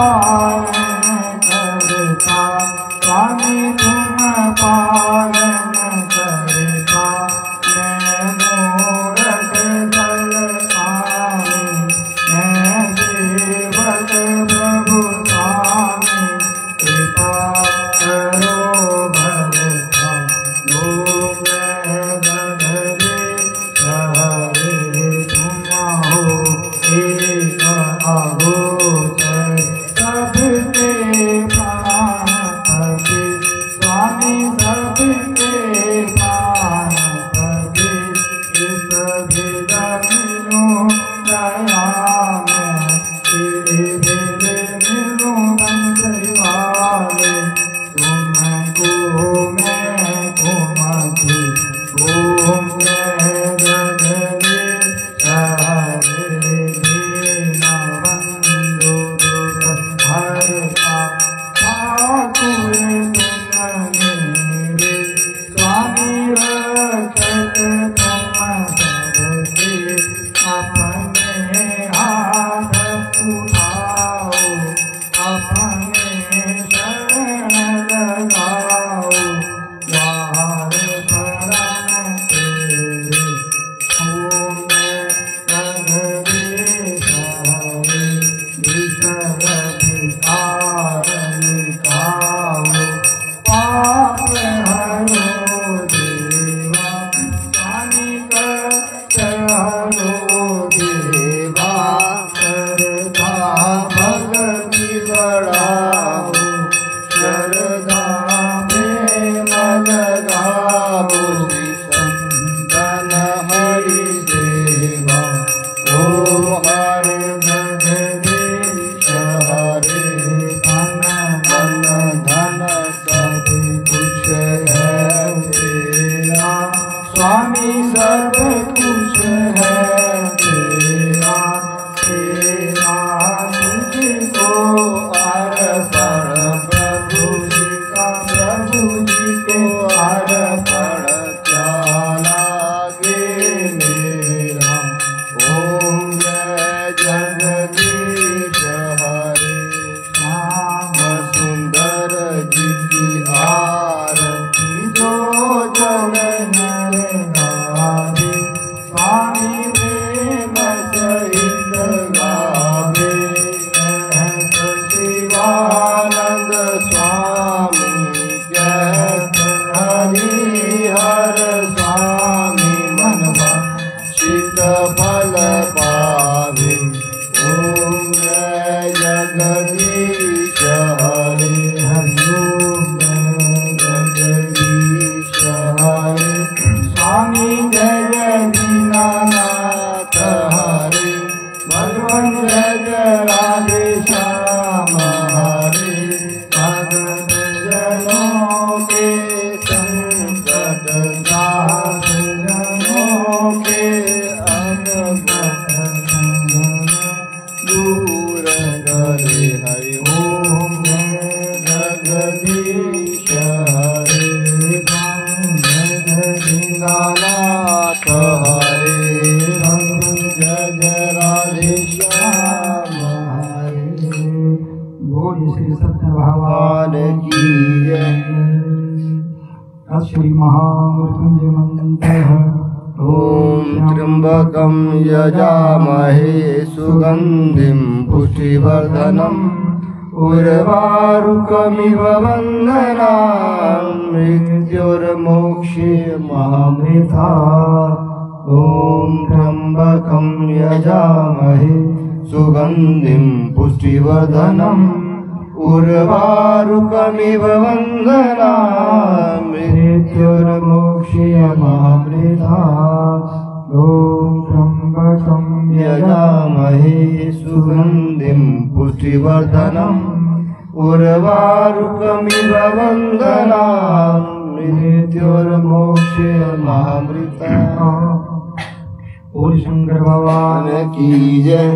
पालन करता, स्वामी तुम पालन करता, मैं मूरख बलशाली, मैं सेवक प्रभु स्वामी, कृपा करो भरता, लोग गधरे हरे तुम हो एक अगोचर, सबके प्राणपति, स्वामी सबके प्राणपति, इस भेद मिलूं दया में, तेरे भेद मिलूं बंसवाले, तुमको मैं घूमती घूम गगरे हरे दीनबंधु हरता, ठाकुर तुम मेरे, स्वामी रक्षक तुम सबके, अपने हाथ उठाओ, अपने शरण लगाओ, द्वार शरण तेरे, ओम जगदीश हरे, विषय विकार मिटाओ, पाप हरो देवा, स्वामी कष्ट हरो देवा, श्रद्धा भक्ति बढ़ाओ, श्रद्धा प्रेम लगाओ, श्री संतन हरि सेवा, ओ हरे जगदीश हरे, धन मन धन सब कुछ है तेरा, स्वामी सब कुछ है तेरा, तेरा तुझको अर्पण, प्रभु जी का प्रभु जी को अर्पण, क्या लागे मेरा, ओम जय जगदीश हरे, श्याम सुंदर जी की आरती जो जन नर गावे, स्वामी प्रेम सहित गावे, कहत शिवानंद स्वामी, कहत हरिहर स्वामी, मनवा चित फल पावे, ओम जय जगदीश हरे, हरिओम जगदीश हरे, स्वामी जय दीनानाथ हरे, भगवान जय राधे श्याम हरे, भगत जनों के संकट दास जनों के अनगत दूर करे, हरि ओम जगदीश हरे, जय दीनानाथ हरे, जय राधे श्याम हरे, बोल श्री सत्य भगवान की जय। श्री महामृत्युंजय मंत्र, ओम त्र्यंबकं यजामहे सुगंधिं पुष्टिवर्धनम्, उर्वारुकमिव बन्धनान्, मृत्युर्मोक्षे महामृता, ओम त्र्यंबकं यजामहे सुगंधिं पुष्टिवर्धनम्, उर्वारुकमिव बन्धनान्, मृत्युर्मोक्षे महामृता, ओम त्र्यंबकं यजामहे सुगंधिं पुष्टिवर्धनम्, उर्वारुकमिव बन्धनान्, मृत्युर्मोक्षे महामृता। बोल शंकर भगवान की जय।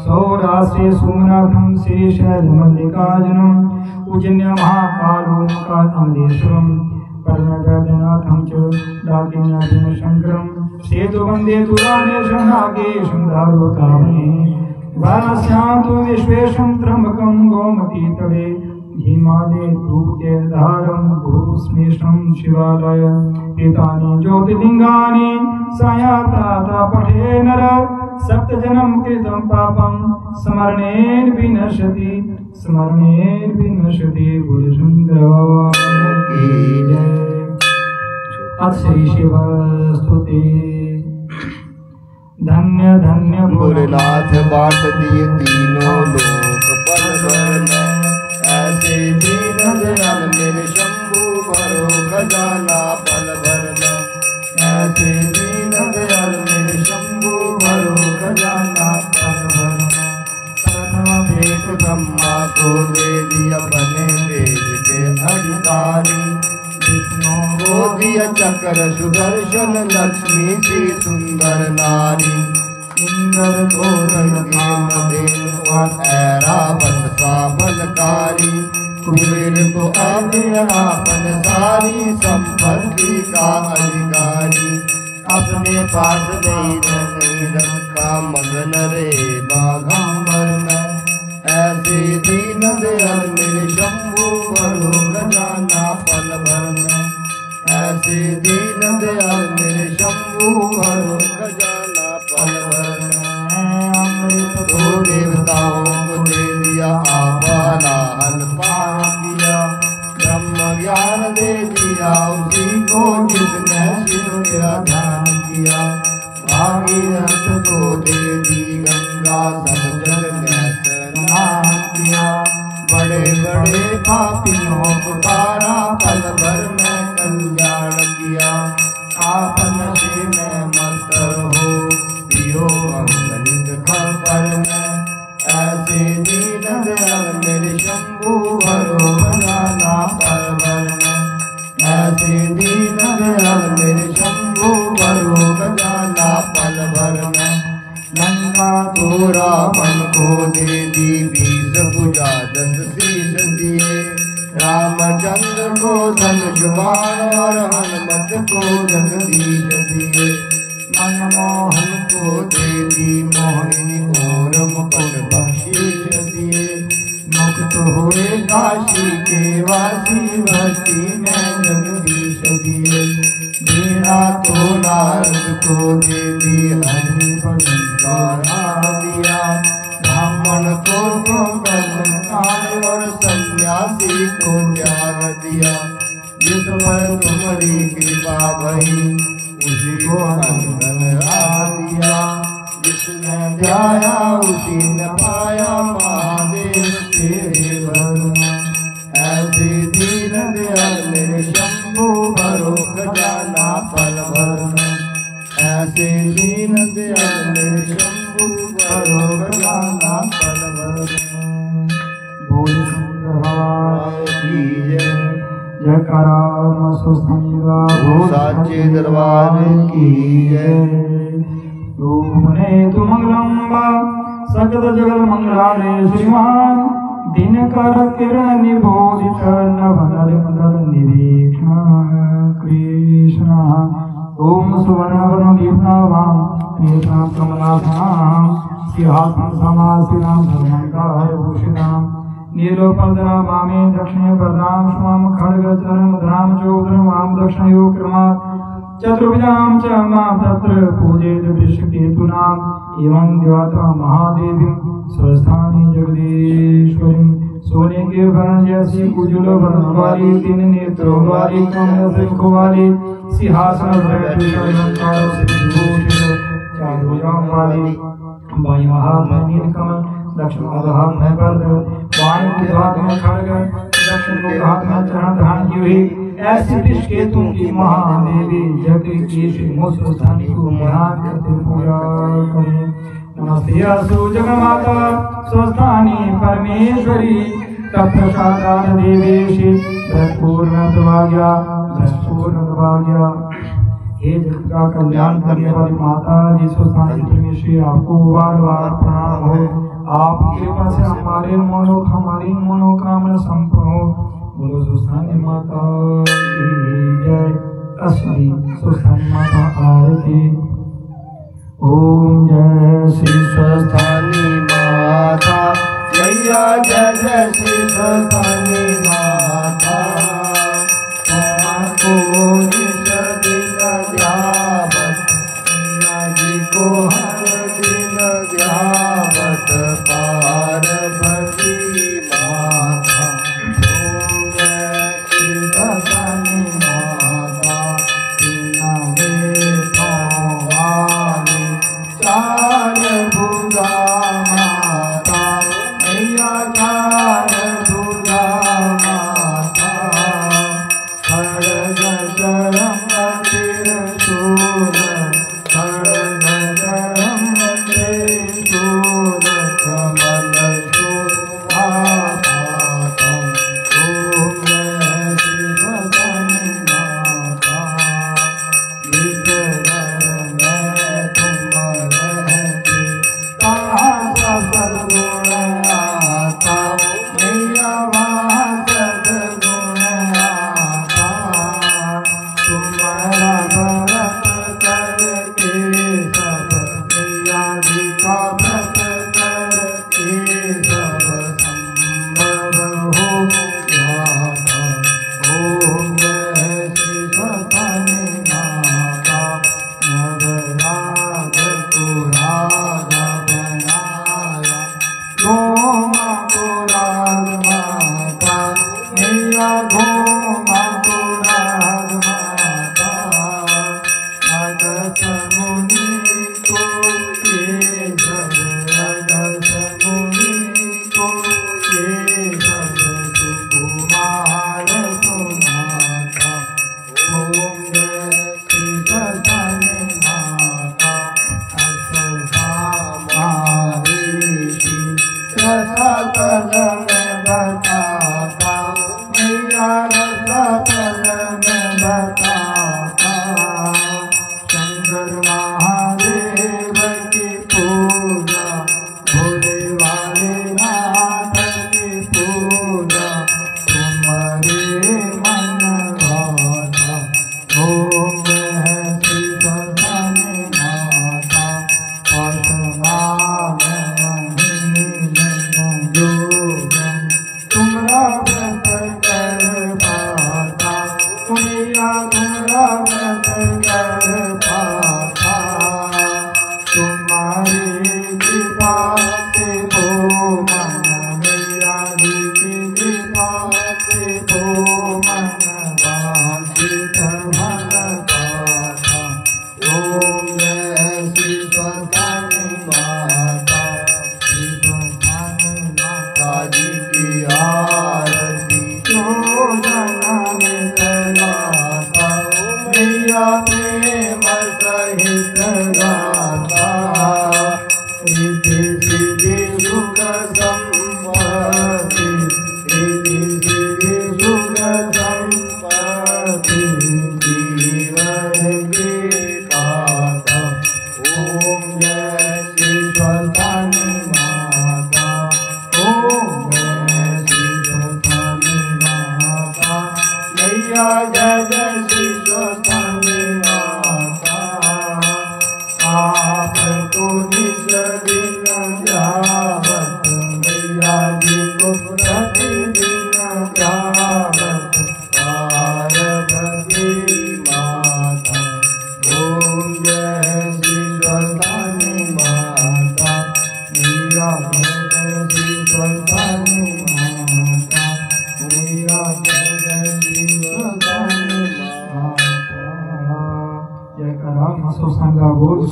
सौराष्ट्रे सोमनाथं शेषमल्लिकार्जुनं पूजन्य महाकालोमकामलेश्वरं कर्णगदनाथं च डाकिन्यादिशंकरं सेतु वन्दे तुरानेशं नागेशं धारुकामहे वारस्यांतु विश्वेशं त्र्यंबकं गोमती तटे हिमालये धूपकेदारं भूस्मेशं शिवालय एतानि ज्योतिर्लिङ्गानि साया प्रातः पठे नर सप्तजन्म कृतं पापं स्मरणेन विनश्यति गुरुशंकर भगवान की जय। अक्षय शिव स्तुति। धन्य धन्य भोलेनाथ बांट दिए तीनों लोक पल भर में, ऐसे दीन दयाल मेरे शंभु भरो खजाना पल भर में, ऐसे दीन दयाल मेरे शंभु भरो खजाना पल भर में। प्रथम भेंट ब्रह्मा को दे दिया बने वेद के अधिकारी, विष्णु को दिया चक्र सुदर्शन लक्ष्मी की सुंदर नारी, इंद्र को रंगे मदेन और ऐरावत सा बलकारी, कुबेर को अपन सारी संपत्ति का अधिकारी, अपने पास नहीं रखा मगन रे बाघंबर में, ऐसे दीन दयाल मेरे शंभु भरो खजाना पल भर में, ऐसे दीन दयाल मेरे शंभु भरो खजाना पल भर में। अमृत तो देवताओं को दे दिया आवाहन पान किया, ब्रह्म ज्ञान दे दिया उसी को जिसने शिव का ध्यान किया, भागीरथ को दे दी गंगा सब जग में स्नान किया, बड़े बड़े पापियों को तारा पल भर में कल्याण किया, आप नशे में मस्त हो पियो अमृत खबर में, ऐसे दीन दयाल मेरे शंभु भरो खजाना पल भर में, ऐसे दीन दयाल मेरे शंभु भरो खजाना पल भर में। लंका तो रावण को दे दी 20 भुजा 10 शीश दिए, रामचंद्र को धनुष बाण और हनुमत को जगदीश दिए, मनमोहन को दे दी मोहिनी और मुकुट बख्शीश दिए, मुक्त हुए काशी के वासी भक्ति में जगदीश दिए, वीणा तो नारद को दे दी हरि भजन गाना दिया, ब्राह्मण को कर्मकांड और सन्यासी को त्याग दिया, जिस पर तुम्हारी कृपा भई उसी को बंधन दिया, जिसने ध्याया उसी ने पाया महादेव तेरे घर में, ऐसे दीन दयाल मेरे शंभु भरो खजाना पल भर में, ऐसे दीन दयाल मेरे शंभु भरो खजाना पल भर में। बोल शंकर भगवान की जय। जयकारा मस्तुस्मिता साचे दरबार की जय। रूपने तु मंगलम वा सकल जगत मंगलाने श्रीमान, दिनकर किरण निबोधित नवनल मंडल निरीक्षण कृष्ण। ओम सुवर्णवर्ण दीप्तावां नेत्रां कमलाभां, सिंहासनं समासीनां धर्मंकार भूषितां, नीलोपद्रा वामे दक्षिणे वरदां स्वाम खड्गचरण मुद्रां चोदरं वाम दक्षिणयो क्रमात्, चतुर्भुजां च मां तत्र पूजेत वृषकेतूनाम्, एवं ध्यात्वा महादेवीं स्वस्थानी जगदीश्वरीं, सोने के वर्ण जैसी उज्ज्वल वर्ण वाली, 3 नेत्रों वाली, कमल शंख वाली, सिंहासन बैठी अलंकार से विभूषित, 4 भुजाओं वाली, बाएं हाथ में नीलकमल, दक्षिण हाथ में वज्र, बाएं के हाथ में खड्ग, दक्षिण के हाथ में चरण धारण की हुई, ऐसी वृषकेतु की महादेवी जगदीश मुस्तानी को ध्यान करते पूजा करें। नमस्ते अस्तु जगन्माता स्वस्थानी परमेश्वरी, तत्प्रसादान देवेशी पूर्ण भाग्या। हे जगत का कल्याण करने वाली माता जी स्वस्थानी परमेश्वरी, आपको बार बार प्रणाम हो। आपकी कृपा से हमारी मनोकामना संपन्न हो। बोलो स्वस्थानी माता की जय। असली स्वस्थानी माता आरती। ओम जय श्री स्वस्थानी माता मैया जय जय श्री सतानी माता तुमको निज दिन ध्यावत मैया जी को हर दिन ध्यावत पार्वती माता ओम जय श्री सतानी माता चार भुजा माता मैया चार भुजा माता खड्ग चरम त्रिशूल खड्ग चरम त्रिशूल कमल शोभा पातम ओम जय श्री सतानी माता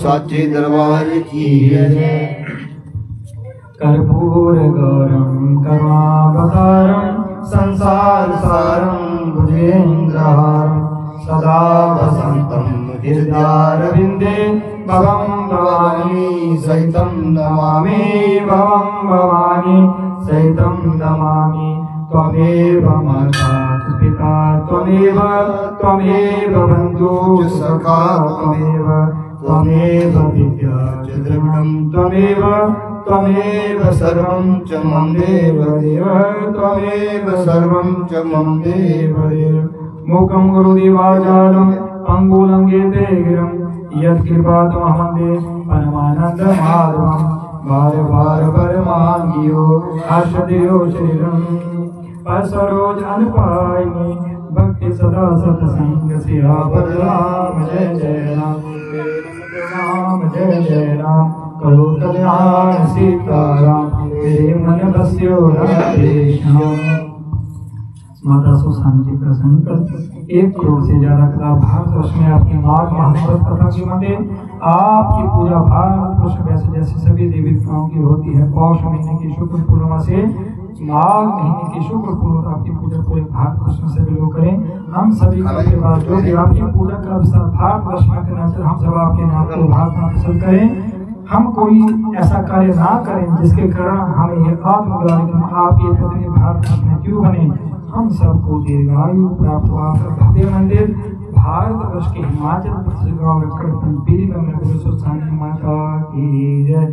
साचे दरबार की जय। कर्पूर गौरम करुणावतारम संसार सारम भुजेन्द्रहारम सदा वसंतम हृदयारविंदे भवं भवानी सहितं नमामि भवं भवानी सहितं नमामि त्वमेव माता पिता त्वमेव बन्धुः सखा त्वमेव विद्या च द्रविणं त्वमेव सर्वं च मम देव त्वमेव सर्वं च मम देव मूकं गुरुदिवाचारं पङ्गुलङ्घ्यते गिरिं यत्कृपातमहं वन्दे परमानन्दमाधवं बार बार बर मांगियो हर्ष दियो शरीरम पर सरोज अन पाइनी भक्ति सदा सत्संग सियावर राम जय जय राम राम जय जय राम करो कल्याण सीताराम मेरे मन बस्यो राधेश्याम। माता सुसान जी का संकल्प 1 करोड़ से ज्यादा का भारतवर्ष में आपकी माँ महाभारत कथा की मते आपकी पूजा भारतवर्ष वैसे जैसे सभी देवी देवताओं की होती है। पौष महीने की शुक्ल पूर्णिमा से माघ महीने की शुक्ल पूर्णिमा आपकी पूजा पूरे भारतवर्ष में सभी लोग करें। हम सभी के बाद जो भी आपकी पूजा का अवसर भारतवर्ष में करना चाहिए, हम सब आपके नाम को भारत में प्रसन्न करें। हम कोई ऐसा कार्य ना करें जिसके कारण हमें ये आत्मग्लानि आपके पत्नी भारत में क्यों बने। हम सबको दीर्घायु प्राप्त हुआ भव्य मंदिर भारतवर्ष के हिमाचल प्रदेश गांव पीरी माता की जय,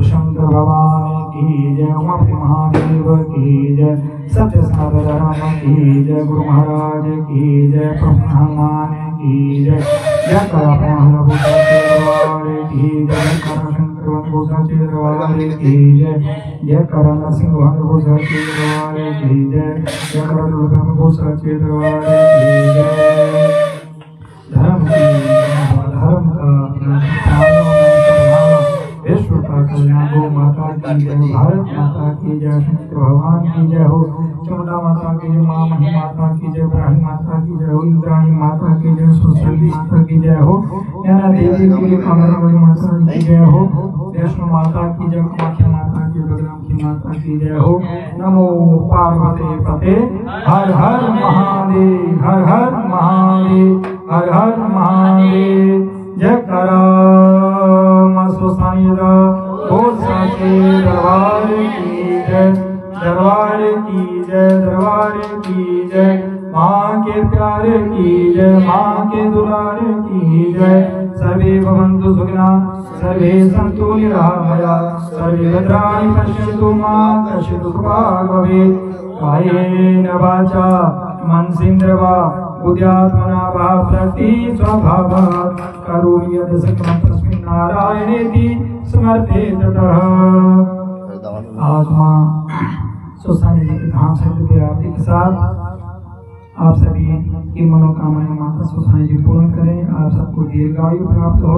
शंकर भगवान की जय, उमा महादेव की जय, सत्य सागर राम की जय, गुरु महाराज की जय, प्रभु हनुमान की जय, जय की जय, शंकर गोसाचेरवाले की जय, जय कर नरसिंह गोसाचेरवाले की जय, जय कर गोसाचेरवाले की जय। धर्म का विश्व का कल्याण गो माता की जय, भारत माता की जय, शंकर भगवान की जय हो, चमुंडा माता की जय, माँ मही माता की जय, ब्राह्मी माता की जय हो, इंद्राणी माता की जय, सुसली माता की जय हो, नैना देवी की कमलावती माता की जय हो, वैष्णो माता की जय, कामाख्या माता की, बगलामुखी माता की जय हो। नमो पार्वती पते हर हर महादेव, हर हर महादेव, हर हर महादेव। जय करा मसोसानिदा बोल साचे दरबार की जय, दरबार की जय, दरबार की जय, माँ के प्यारे की जय, माँ के दुलारे की जय। सर्वे भवन्तु सुखिनः, सर्वे सन्तु निरामया, सर्वे भद्राणि पश्यन्तु मा कश्चित् दुःखभाग् भवेत्। कायेन वाचा मनसेन्द्रिया बुद्ध्यात्मना वा प्रकृति स्वभावात् करोमि यत् सकलं तस्मै नारायणेति समर्पयेत् ततः। आज माँ सुसान जी के धाम से जुड़ी आरती के साथ आप सभी की मनोकामनाएं माता सुसान जी पूर्ण करें, आप सबको दीर्घायु प्राप्त हो,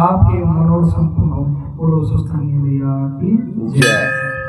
आपके मनोरथ संपूर्ण हो। बोलो सुसान मैया की जय।